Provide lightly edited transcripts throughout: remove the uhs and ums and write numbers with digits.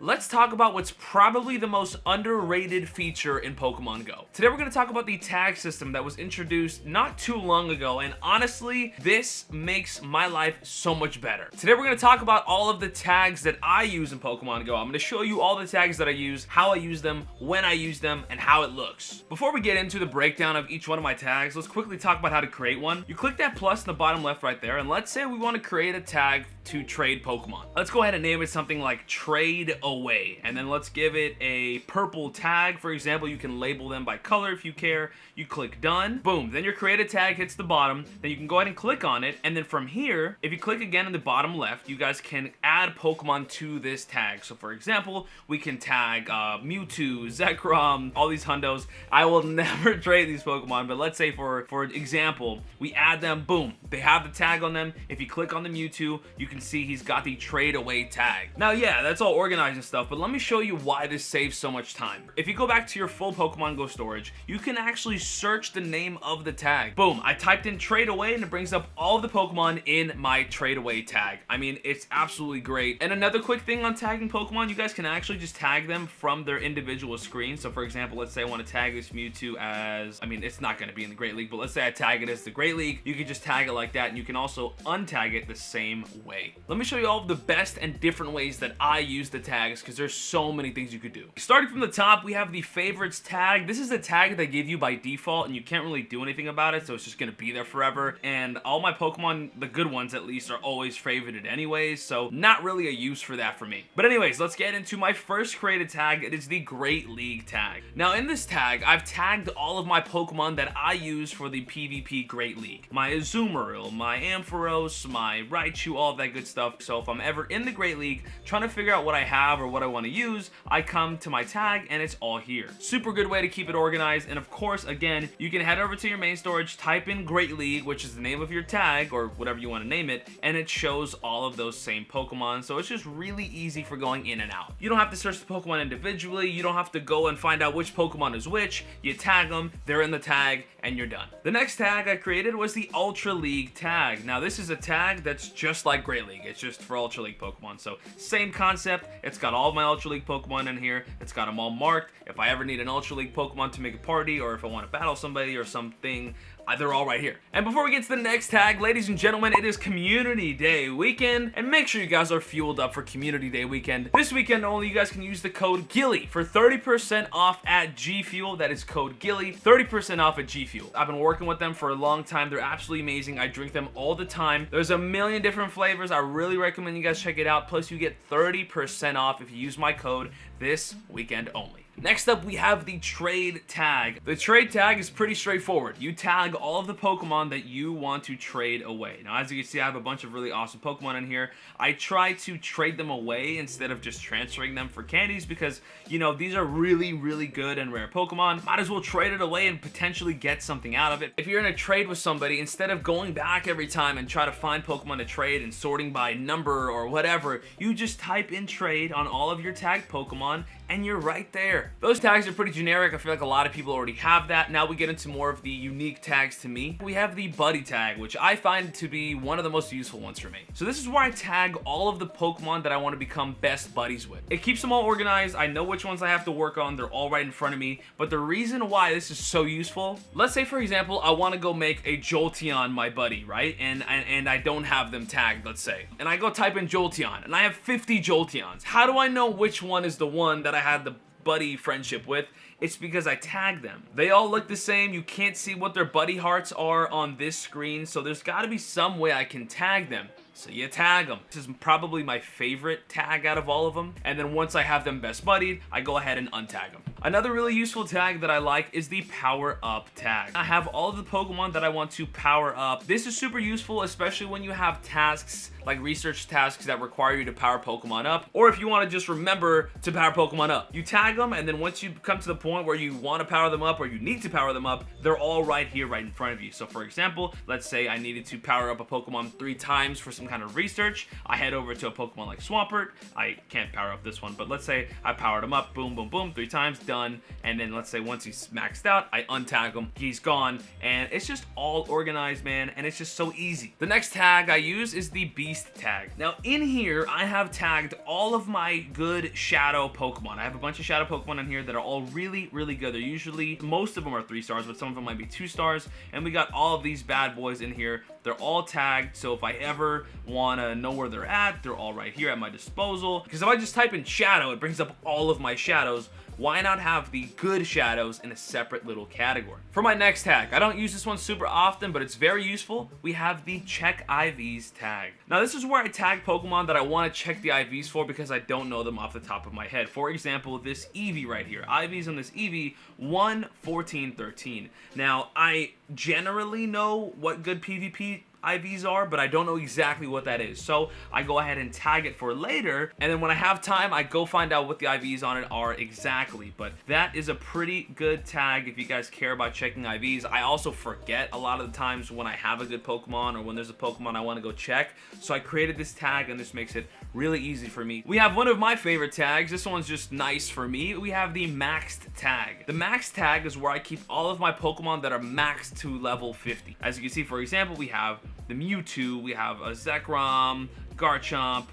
let's talk about what's probably the most underrated feature in Pokemon Go. Today we're going to talk about the tag system that was introduced not too long ago, and honestly, this makes my life so much better. Today we're going to talk about all of the tags that I use in Pokemon Go. I'm going to show you all the tags that I use, how I use them, when I use them, and how it looks. Before we get into the breakdown of each one of my tags, let's quickly talk about how to create one. You click that plus in the bottom left right there, and let's say we want to create a tag to trade Pokemon. Let's go ahead and name it something like Trade Away, and then let's give it a purple tag. For example, you can label them by color if you care. You click done, boom, then your created tag hits the bottom. Then you can go ahead and click on it, and then from here, if you click again in the bottom left, you guys can add Pokemon to this tag. So for example, we can tag Mewtwo, Zekrom, all these hundos. I will never trade these Pokemon, but let's say for example, we add them, boom, they have the tag on them. If you click on the Mewtwo, you can see he's got the Trade Away tag. Now, yeah, that's all organized and stuff, but let me show you why this saves so much time. If you go back to your full Pokemon Go storage, you can actually search the name of the tag. Boom, I typed in Trade Away and it brings up all of the Pokemon in my Trade Away tag. I mean, it's absolutely great. And another quick thing on tagging Pokemon, you guys can actually just tag them from their individual screen. So for example, let's say I want to tag this Mewtwo as, I mean, it's not going to be in the Great League, but let's say I tag it as the Great League. You can just tag it like that, and you can also untag it the same way. Let me show you all of the best and different ways that I use the tags, because there's so many things you could do. Starting from the top, we have the favorites tag. This is a tag they give you by default, and you can't really do anything about it, so it's just going to be there forever. And all my Pokemon, the good ones at least, are always favorited anyways, so not really a use for that for me. But anyways, let's get into my first created tag. It is the Great League tag. Now in this tag, I've tagged all of my Pokemon that I use for the PvP Great League. My Azumarill, my Ampharos, my Raichu, all of that good stuff. So if I'm ever in the Great League trying to figure out what I have or what I want to use, I come to my tag and it's all here. Super good way to keep it organized. And of course, again, you can head over to your main storage, type in Great League, which is the name of your tag or whatever you want to name it, and it shows all of those same Pokemon. So it's just really easy for going in and out. You don't have to search the Pokemon individually. You don't have to go and find out which Pokemon is which. You tag them, they're in the tag, and you're done. The next tag I created was the Ultra League tag. Now this is a tag that's just like Great League. It's just for Ultra League Pokemon. So same concept. It's got all of my Ultra League Pokemon in here. It's got them all marked. If I ever need an Ultra League Pokemon to make a party, or if I want to battle somebody or something, they're all right here. And before we get to the next tag, ladies and gentlemen, it is Community Day weekend, and make sure you guys are fueled up for Community Day weekend. This weekend only, you guys can use the code GILLY for 30% off at G Fuel. That is code GILLY, 30% off at G Fuel. I've been working with them for a long time. They're absolutely amazing. I drink them all the time. There's a million different flavors. I really recommend you guys check it out. Plus, you get 30% off if you use my code this weekend only. Next up, we have the trade tag. The trade tag is pretty straightforward. You tag all of the Pokemon that you want to trade away. Now, as you can see, I have a bunch of really awesome Pokemon in here. I try to trade them away instead of just transferring them for candies because, you know, these are really, really good and rare Pokemon. Might as well trade it away and potentially get something out of it. If you're in a trade with somebody, instead of going back every time and try to find Pokemon to trade and sorting by number or whatever, you just type in trade on all of your tagged Pokemon and you're right there. Those tags are pretty generic. I feel like a lot of people already have that. Now we get into more of the unique tags to me. We have the buddy tag, which I find to be one of the most useful ones for me. So this is where I tag all of the Pokemon that I want to become best buddies with. It keeps them all organized. I know which ones I have to work on. They're all right in front of me. But the reason why this is so useful, let's say for example, I want to go make a Jolteon my buddy, right? And I don't have them tagged, let's say. And I go type in Jolteon and I have 50 Jolteons. How do I know which one is the one that I had the buddy friendship with? It's because I tag them. They all look the same. You can't see what their buddy hearts are on this screen, so there's got to be some way I can tag them. So you tag them. This is probably my favorite tag out of all of them. And then once I have them best buddied, I go ahead and untag them. Another really useful tag that I like is the power up tag. I have all of the Pokemon that I want to power up. This is super useful, especially when you have tasks like research tasks that require you to power Pokemon up, or if you want to just remember to power Pokemon up. You tag them, and then once you come to the point where you want to power them up or you need to power them up, they're all right here, right in front of you. So for example, let's say I needed to power up a Pokemon 3 times for some kind of research. I head over to a Pokemon like Swampert. I can't power up this one, but let's say I powered them up, boom, boom, boom, 3 times, done. done, and then let's say once he's maxed out, I untag him, he's gone, and it's just all organized, man, and it's just so easy. The next tag I use is the Beast tag. Now in here, I have tagged all of my good shadow Pokemon. I have a bunch of shadow Pokemon in here that are all really, really good. They're usually, most of them are 3 stars, but some of them might be 2 stars, and we got all of these bad boys in here. They're all tagged, so if I ever want to know where they're at, they're all right here at my disposal. Because if I just type in shadow, it brings up all of my shadows. Why not have the good shadows in a separate little category? For my next tag, I don't use this one super often, but it's very useful. We have the check IVs tag. Now this is where I tag Pokemon that I want to check the IVs for because I don't know them off the top of my head. For example, this Eevee right here. IVs on this Eevee, 1, 14, 13. Now I generally know what good PvP IVs are, but I don't know exactly what that is. So I go ahead and tag it for later, and then when I have time, I go find out what the IVs on it are exactly. But that is a pretty good tag if you guys care about checking IVs. I also forget a lot of the times when I have a good Pokemon or when there's a Pokemon I want to go check. So I created this tag, and this makes it really easy for me. We have one of my favorite tags. This one's just nice for me. We have the maxed tag. The maxed tag is where I keep all of my Pokemon that are maxed to level 50. As you can see, for example, we have the Mewtwo, we have a Zekrom, Garchomp,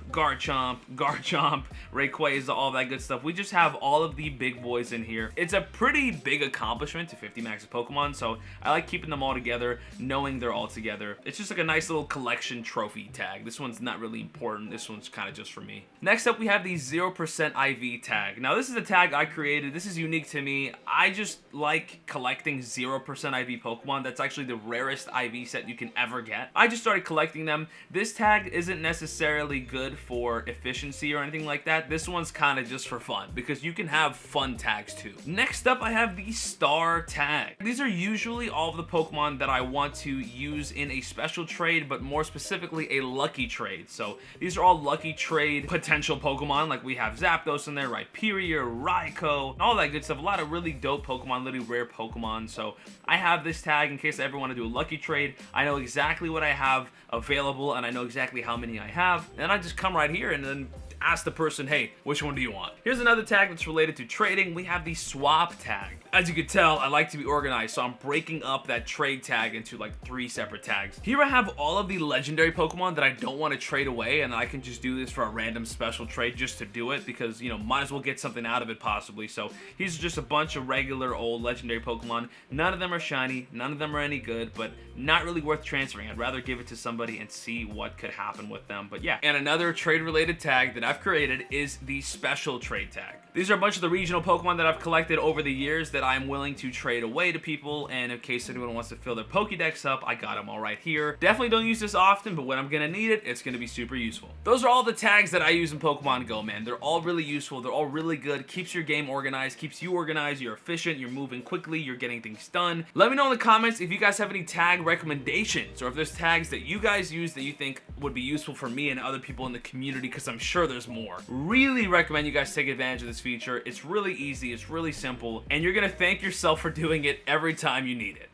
Rayquaza, all that good stuff. We just have all of the big boys in here. It's a pretty big accomplishment to 50 max Pokemon, so I like keeping them all together, knowing they're all together. It's just like a nice little collection trophy tag. This one's not really important. This one's kind of just for me. Next up, we have the 0% IV tag. Now, this is a tag I created. This is unique to me. I just like collecting 0% IV Pokemon. That's actually the rarest IV set you can ever get. I just started collecting them. This tag isn't necessarily good for efficiency or anything like that. This one's kind of just for fun because you can have fun tags too. Next up, I have the star tag. These are usually all of the Pokemon that I want to use in a special trade, but more specifically a lucky trade. So these are all lucky trade potential Pokemon. Like we have Zapdos in there, Rhyperior, Raikou, all that good stuff. A lot of really dope Pokemon, really rare Pokemon. So I have this tag in case I ever want to do a lucky trade. I know exactly what I have available and I know exactly how many I have, and I just come right here and then ask the person, hey, which one do you want? Here's another tag that's related to trading. We have the swap tag. As you can tell, I like to be organized, so I'm breaking up that trade tag into like 3 separate tags. Here I have all of the legendary Pokemon that I don't want to trade away, and I can just do this for a random special trade just to do it because, you know, might as well get something out of it possibly. So these are just a bunch of regular old legendary Pokemon. None of them are shiny, none of them are any good, but not really worth transferring. I'd rather give it to somebody and see what could happen with them. But yeah, and another trade related tag that I've created is the special trade tag. These are a bunch of the regional Pokemon that I've collected over the years that I'm willing to trade away to people, and in case anyone wants to fill their Pokédex up, I got them all right here. Definitely don't use this often, but when I'm gonna need it, it's gonna be super useful. Those are all the tags that I use in Pokemon Go, man. They're all really useful, they're all really good, keeps your game organized, keeps you organized, you're efficient, you're moving quickly, you're getting things done. Let me know in the comments if you guys have any tag recommendations, or if there's tags that you guys use that you think would be useful for me and other people in the community, because I'm sure there's more. Really recommend you guys take advantage of this feature. It's really easy, it's really simple, and you're gonna thank yourself for doing it every time you need it.